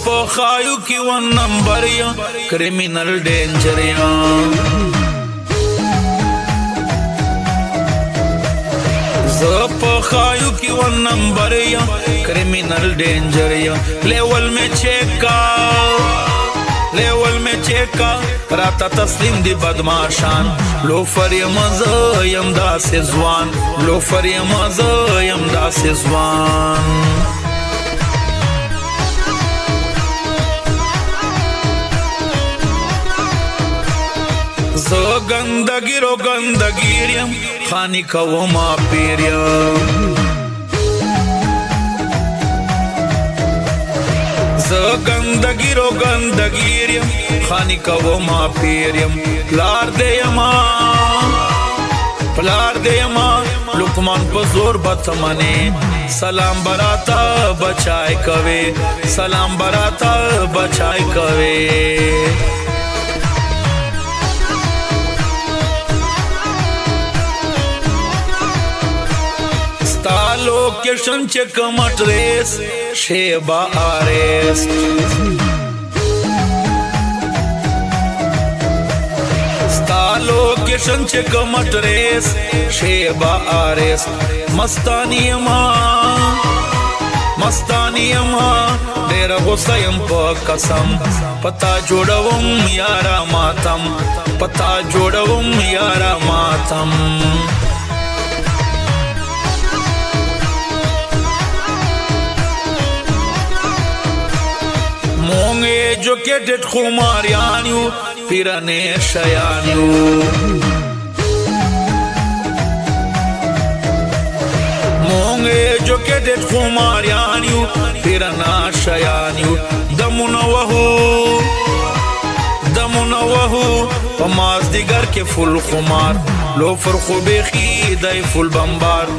په خایو کې ون نمبر یم کرمینل ډینجر یم زه په خایو کې ون نمبر یم کرمینل ډینجر یم لیول می چیکا راته تسلیم دی بدماشان لوفر یم زه یم داسې ځوان لوفر یم زه یم داسې ځوان زه ګندګیر یم خانی کوما پیر یم زه ګندګیر یم خانی کوما پیر یم پلار دې یما لقمان په زور بتمنه سلام براتا بچای کوي سلام براتا بچای کوي location check मटरेस Sheba arrest location check मटरेस Sheba arrest मस्तानी अमा डेर गुस्सायम प कसम पता जोड़वम यारा मातम मोंगे एजुकेटेड खुमारियानियो पिरने शयानियो मोंगे एजुकेटेड खुमारियानियो पिरना शयानियो दमुनवहु पमाज दिगर के फुल खुमार लोफर खुबेखी दय फुल बम्बार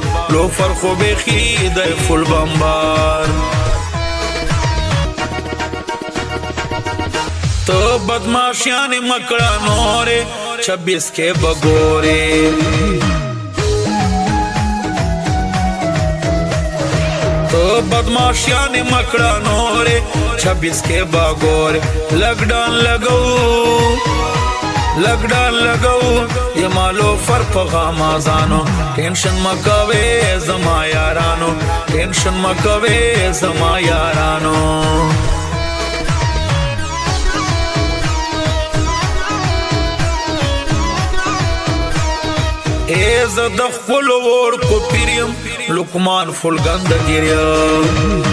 तो बदमाशियां मकड़ा नोरे 26 के बगोरे तो बदमाशियां मकड़ा नोरे 26 के बगोरे लॉकडाउन लगाओ ये मालो फर पगामाजानो टेंशन मकवे जमा यारानो एज दखल वोर को पिरियम लुकमान फुल गंद गिरियम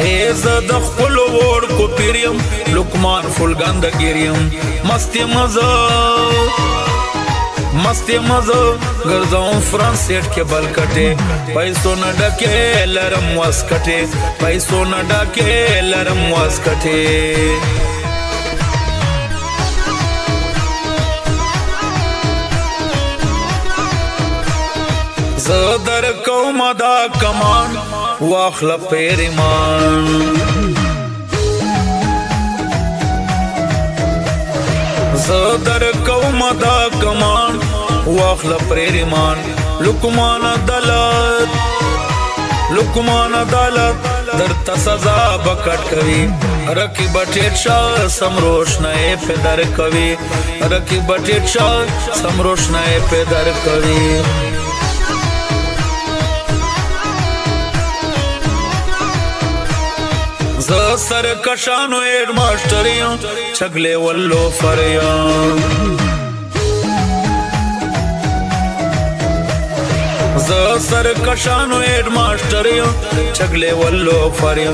एज दखल वोर को पिरियम लुकमान फुल गंद गिरियम मस्ती मजा गर्दाऊं फ्रांस सेठ के बल कटे पैसों न डके लरम वास कटे दर कौमा दा कमान वाखला पेरिमान दर कौमा दा कमान वाखला पेरिमान लुकमान अदालत दर तसजा बकट कवी रकी बटेट शाह समरोशनाए पे दर कवी रकी बटेट शाह समरोशनाए पे दर कवी सर कशानो एड मास्टरियों छगले वल्लो फरिया सर कशानो एड मास्टरियों छगले वल्लो फरिया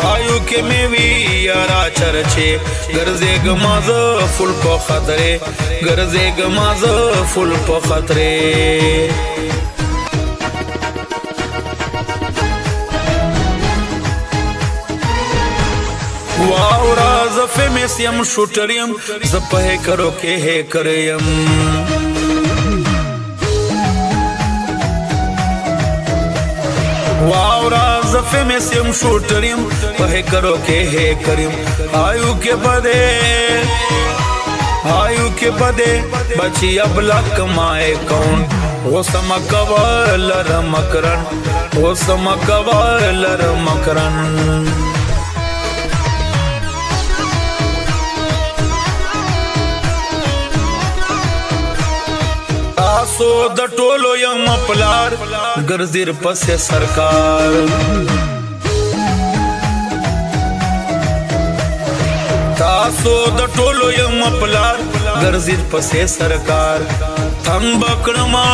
खायु के मेवी यारा चरचे गर्जे गमाज फुल पो खतरे वावरा जफे में सियम शूटरियम जपहे करो के हे करयम वावरा जफे में सियम शूटरियम पहे करो के हे करियम आयु के बदे बची अब लक माए कौन غوسم کول رمکرن غوسم کول رمکرن تاسو د ټولو یم پلار ګرځیر پسې سرکار تاسو د ټولو یم پلار ګرځیر پسې سرکار تم بکړما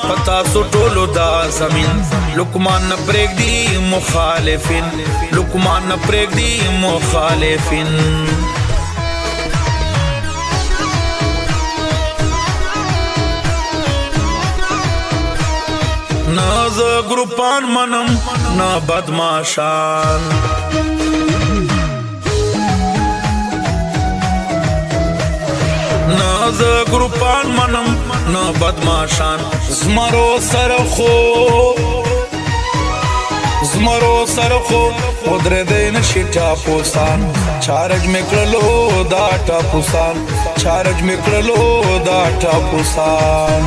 پتا سو ټولو دا زمين لقمان پرېګ دی مخالفین لقمان پرېګ دی مخالفین ناز گروپان منم نا بدماشان ناز گروپان منم نا بدماشان زمرو سرخو ودر دین شیٹا پوسان چارج میکړلو دا ټاپوسان چارج میکړلو دا ټاپوسان